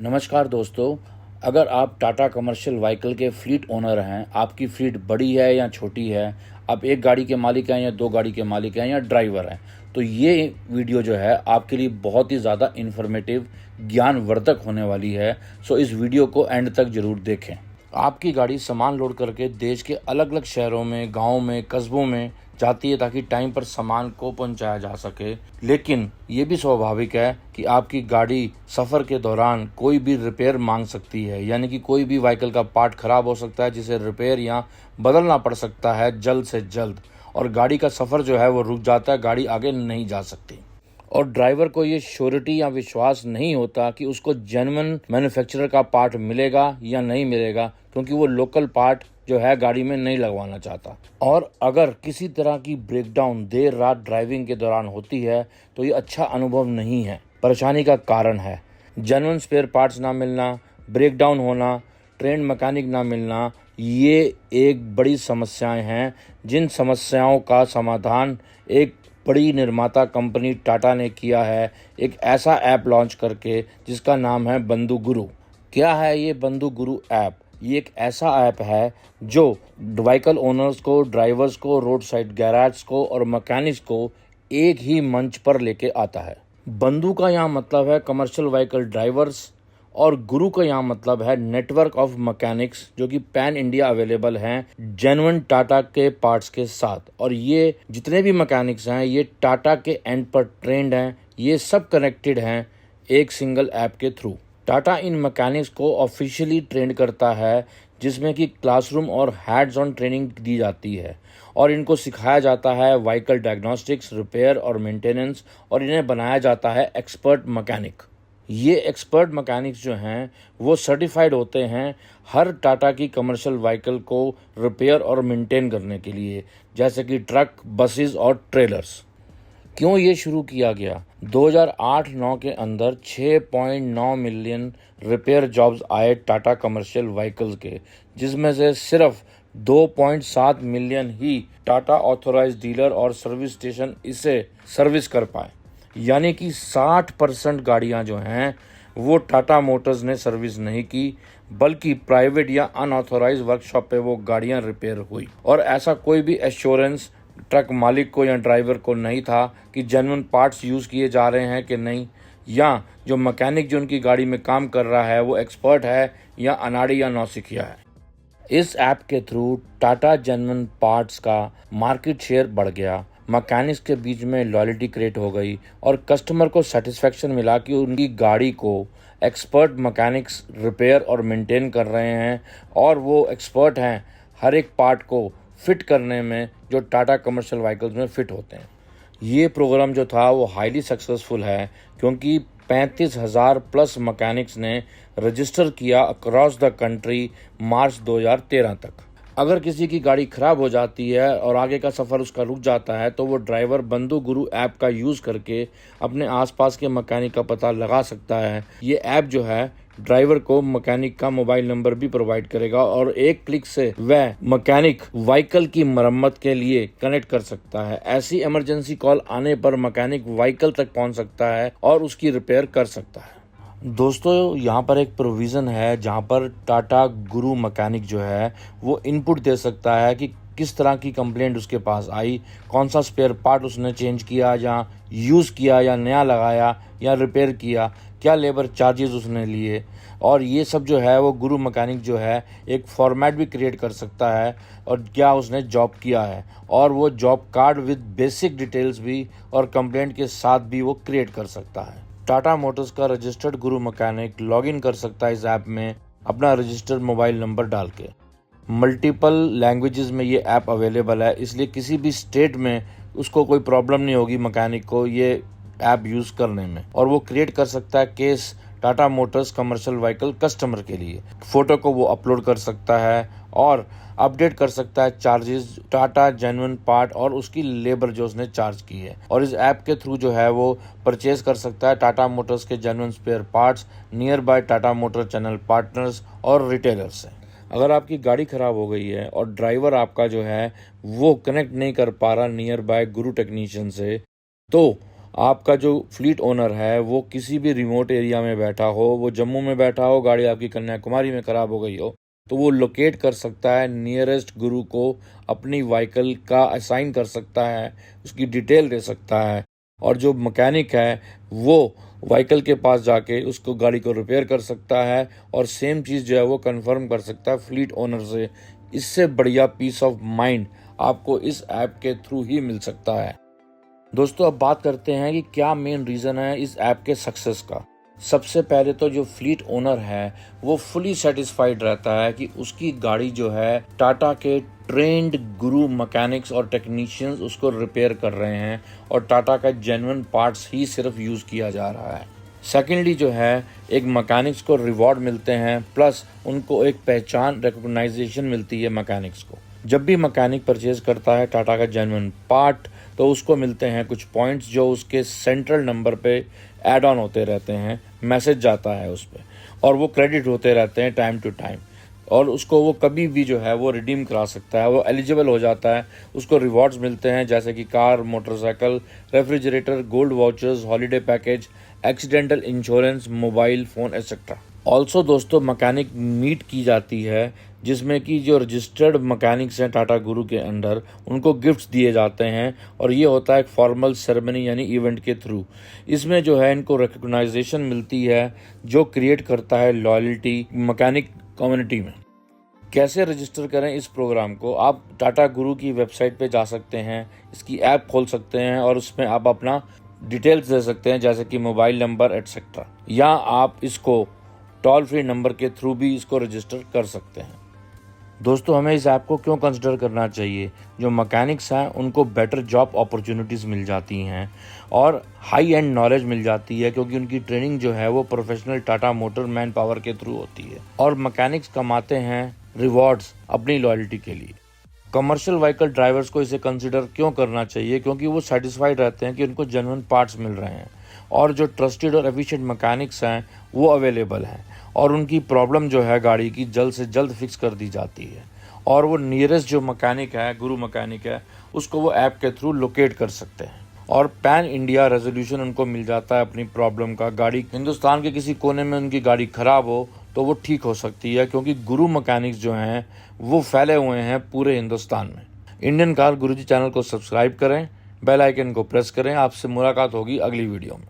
नमस्कार दोस्तों। अगर आप टाटा कमर्शियल व्हीकल के फ्लीट ओनर हैं, आपकी फ्लीट बड़ी है या छोटी है, आप एक गाड़ी के मालिक हैं या दो गाड़ी के मालिक हैं या ड्राइवर हैं, तो ये वीडियो जो है आपके लिए बहुत ही ज़्यादा इन्फॉर्मेटिव, ज्ञानवर्धक होने वाली है। सो इस वीडियो को एंड तक ज़रूर देखें। आपकी गाड़ी सामान लोड करके देश के अलग अलग शहरों में, गाँव में, कस्बों में जाती है ताकि टाइम पर सामान को पहुंचाया जा सके। लेकिन ये भी स्वाभाविक है कि आपकी गाड़ी सफ़र के दौरान कोई भी रिपेयर मांग सकती है, यानी कि कोई भी व्हीकल का पार्ट खराब हो सकता है जिसे रिपेयर या बदलना पड़ सकता है जल्द से जल्द, और गाड़ी का सफ़र जो है वो रुक जाता है, गाड़ी आगे नहीं जा सकती। और ड्राइवर को ये श्योरिटी या विश्वास नहीं होता कि उसको जेन्युइन मैन्युफैक्चरर का पार्ट मिलेगा या नहीं मिलेगा, क्योंकि वो लोकल पार्ट जो है गाड़ी में नहीं लगवाना चाहता। और अगर किसी तरह की ब्रेकडाउन देर रात ड्राइविंग के दौरान होती है तो ये अच्छा अनुभव नहीं है, परेशानी का कारण है। जेन्युइन स्पेयर पार्ट्स ना मिलना, ब्रेकडाउन होना, ट्रेंड मैकेनिक ना मिलना, ये एक बड़ी समस्याएं हैं, जिन समस्याओं का समाधान एक बड़ी निर्माता कंपनी टाटा ने किया है, एक ऐसा ऐप लॉन्च करके जिसका नाम है बंधु गुरु। क्या है ये बंधु गुरु ऐप? ये एक ऐसा ऐप है जो व्हीकल ओनर्स को, ड्राइवर्स को, रोड साइड गैराज को और मैकेनिक्स को एक ही मंच पर लेके आता है। बंधु का यहाँ मतलब है कमर्शियल व्हीकल ड्राइवर्स, और गुरु का यहाँ मतलब है नेटवर्क ऑफ मैकेनिक्स, जो कि पैन इंडिया अवेलेबल हैं जेन्युइन टाटा के पार्ट्स के साथ। और ये जितने भी मैकेनिक्स हैं ये टाटा के एंड पर ट्रेंड हैं, ये सब कनेक्टेड हैं एक सिंगल ऐप के थ्रू। टाटा इन मैकेनिक्स को ऑफिशियली ट्रेंड करता है, जिसमें कि क्लासरूम और हैंड्स ऑन ट्रेनिंग दी जाती है, और इनको सिखाया जाता है व्हीकल डायग्नोस्टिक्स, रिपेयर और मेंटेनेंस, और इन्हें बनाया जाता है एक्सपर्ट मैकेनिक। ये एक्सपर्ट मैकेनिक्स जो हैं वो सर्टिफाइड होते हैं हर टाटा की कमर्शियल व्हीकल को रिपेयर और मेंटेन करने के लिए, जैसे कि ट्रक, बसेस और ट्रेलर्स। क्यों ये शुरू किया गया? 2008-9 के अंदर 6.9 मिलियन रिपेयर जॉब्स आए टाटा कमर्शियल व्हीकल्स के, जिसमें से सिर्फ 2.7 मिलियन ही टाटा ऑथोराइज्ड डीलर और सर्विस स्टेशन इसे सर्विस कर पाए। यानी कि 60% गाड़ियां जो हैं वो टाटा मोटर्स ने सर्विस नहीं की, बल्कि प्राइवेट या अनऑथोराइज्ड वर्कशॉप पे वो गाड़ियां रिपेयर हुई। और ऐसा कोई भी एश्योरेंस ट्रक मालिक को या ड्राइवर को नहीं था कि जेन्युइन पार्ट्स यूज़ किए जा रहे हैं कि नहीं, या जो मैकेनिक जो उनकी गाड़ी में काम कर रहा है वो एक्सपर्ट है या अनाड़ी या नौसिखिया है। इस ऐप के थ्रू टाटा जेन्युइन पार्ट्स का मार्केट शेयर बढ़ गया, मैकेनिक्स के बीच में लॉयल्टी क्रिएट हो गई, और कस्टमर को सेटिस्फेक्शन मिला कि उनकी गाड़ी को एक्सपर्ट मैकेनिक्स रिपेयर और मेंटेन कर रहे हैं, और वो एक्सपर्ट हैं हर एक पार्ट को फिट करने में जो टाटा कमर्शियल व्हीकल्स में फिट होते हैं। ये प्रोग्राम जो था वो हाईली सक्सेसफुल है, क्योंकि 35,000 प्लस मैकेनिक्स ने रजिस्टर किया अक्रॉस द कंट्री मार्च 2013 तक। अगर किसी की गाड़ी खराब हो जाती है और आगे का सफ़र उसका रुक जाता है तो वो ड्राइवर बंधु गुरु ऐप का यूज़ करके अपने आसपास के मैकेनिक का पता लगा सकता है। ये ऐप जो है ड्राइवर को मैकेनिक का मोबाइल नंबर भी प्रोवाइड करेगा, और एक क्लिक से वह मैकेनिक व्हीकल की मरम्मत के लिए कनेक्ट कर सकता है। ऐसी इमरजेंसी कॉल आने पर मैकेनिक व्हीकल तक पहुंच सकता है और उसकी रिपेयर कर सकता है। दोस्तों, यहाँ पर एक प्रोविज़न है जहाँ पर टाटा गुरु मैकेनिक जो है वो इनपुट दे सकता है कि किस तरह की कंप्लेंट उसके पास आई, कौन सा स्पेयर पार्ट उसने चेंज किया या यूज़ किया या नया लगाया या रिपेयर किया, क्या लेबर चार्जेस उसने लिए, और ये सब जो है वो गुरु मैकेनिक जो है एक फॉर्मेट भी क्रिएट कर सकता है, और क्या उसने जॉब किया है, और वो job card with basic details भी और कंप्लेंट के साथ भी वो क्रिएट कर सकता है। टाटा मोटर्स का रजिस्टर्ड गुरु मैकेनिक लॉगिन कर सकता है इस ऐप में अपना रजिस्टर्ड मोबाइल नंबर डाल के। मल्टीपल लैंग्वेजेस में ये ऐप अवेलेबल है, इसलिए किसी भी स्टेट में उसको कोई प्रॉब्लम नहीं होगी मैकेनिक को ये ऐप यूज़ करने में, और वो क्रिएट कर सकता है case Tata Motors commercial vehicle customer के लिए। फ़ोटो को वो अपलोड कर सकता है और अपडेट कर सकता है चार्जेस, टाटा जेन्युइन पार्ट और उसकी लेबर जो उसने चार्ज की है, और इस ऐप के थ्रू जो है वो परचेज कर सकता है टाटा मोटर्स के genuine spare parts nearby Tata motor channel partners और रिटेलर्स से। अगर आपकी गाड़ी ख़राब हो गई है और ड्राइवर आपका जो है वो कनेक्ट नहीं कर पा रहा नियर बाय गुरु टेक्नीशियन से, तो आपका जो फ्लीट ओनर है वो किसी भी रिमोट एरिया में बैठा हो, वो जम्मू में बैठा हो, गाड़ी आपकी कन्याकुमारी में ख़राब हो गई हो, तो वो लोकेट कर सकता है नियरेस्ट गुरु को, अपनी व्हीकल का असाइन कर सकता है, उसकी डिटेल दे सकता है, और जो मैकेनिक है वो व्हीकल के पास जाके उसको गाड़ी को रिपेयर कर सकता है और सेम चीज़ जो है वो कंफर्म कर सकता है फ्लीट ओनर से। इससे बढ़िया पीस ऑफ माइंड आपको इस ऐप के थ्रू ही मिल सकता है। दोस्तों, अब बात करते हैं कि क्या मेन रीज़न है इस ऐप के सक्सेस का। सबसे पहले तो जो फ्लीट ओनर है वो फुली सेटिस्फाइड रहता है कि उसकी गाड़ी जो है टाटा के ट्रेंड गुरु मैकेनिक्स और टेक्नीशियंस उसको रिपेयर कर रहे हैं और टाटा का जेन्युइन पार्ट्स ही सिर्फ यूज़ किया जा रहा है। सेकेंडली जो है, एक मैकेनिक्स को रिवॉर्ड मिलते हैं, प्लस उनको एक पहचान, रिकॉग्नाइजेशन मिलती है मैकेनिक्स को। जब भी मैकेनिक परचेज करता है टाटा का जेन्युइन पार्ट तो उसको मिलते हैं कुछ पॉइंट्स जो उसके सेंट्रल नंबर पे ऐड ऑन होते रहते हैं, मैसेज जाता है उस पर और वो क्रेडिट होते रहते हैं टाइम टू टाइम, और उसको वो कभी भी जो है वो रिडीम करा सकता है, वो एलिजिबल हो जाता है। उसको रिवॉर्ड्स मिलते हैं जैसे कि car, motorcycle, refrigerator, gold vouchers, holiday package, accidental insurance, mobile phone etcetera. Also दोस्तों, मैकेनिक मीट की जाती है जिसमें कि जो रजिस्टर्ड मैकेनिक्स हैं टाटा गुरु के अंडर, उनको गिफ्ट्स दिए जाते हैं और ये होता है एक फॉर्मल सेरेमनी यानी इवेंट के थ्रू। इसमें जो है इनको रिकॉग्नाइजेशन मिलती है जो क्रिएट करता है लॉयल्टी मैकेनिक कम्युनिटी में। कैसे रजिस्टर करें इस प्रोग्राम को? आप टाटा गुरु की वेबसाइट पे जा सकते हैं, इसकी ऐप खोल सकते हैं और उसमें आप अपना डिटेल्स दे सकते हैं जैसे कि मोबाइल नंबर एटसेट्रा, या आप इसको टोल फ्री नंबर के थ्रू भी इसको रजिस्टर कर सकते हैं। दोस्तों, हमें इस ऐप को क्यों कंसिडर करना चाहिए? जो मैकेनिक्स हैं उनको बेटर जॉब अपॉर्चुनिटीज़ मिल जाती हैं और हाई एंड नॉलेज मिल जाती है क्योंकि उनकी ट्रेनिंग जो है वो professional Tata motor man power के थ्रू होती है, और मैकेनिक्स कमाते हैं रिवॉर्ड्स अपनी लॉयल्टी के लिए। कमर्शियल व्हीकल ड्राइवर्स को इसे कंसिडर क्यों करना चाहिए? क्योंकि वो सेटिस्फाइड रहते हैं कि उनको जेन्युइन पार्ट्स मिल रहे हैं और जो ट्रस्टेड और एफिशिएंट मैकेनिक्स हैं वो अवेलेबल हैं और उनकी प्रॉब्लम जो है गाड़ी की जल्द से जल्द फिक्स कर दी जाती है, और वो नियरेस्ट जो मैकेनिक है, गुरु मैकेनिक है, उसको वो ऐप के थ्रू लोकेट कर सकते हैं और पैन इंडिया रेजोल्यूशन उनको मिल जाता है अपनी प्रॉब्लम का। गाड़ी हिंदुस्तान के किसी कोने में उनकी गाड़ी ख़राब हो तो वो ठीक हो सकती है क्योंकि गुरु मैकेनिक्स जो हैं वो फैले हुए हैं पूरे हिंदुस्तान में। इंडियन कार गुरुजी चैनल को सब्सक्राइब करें, बेल आइकन को प्रेस करें। आपसे मुलाकात होगी अगली वीडियो में।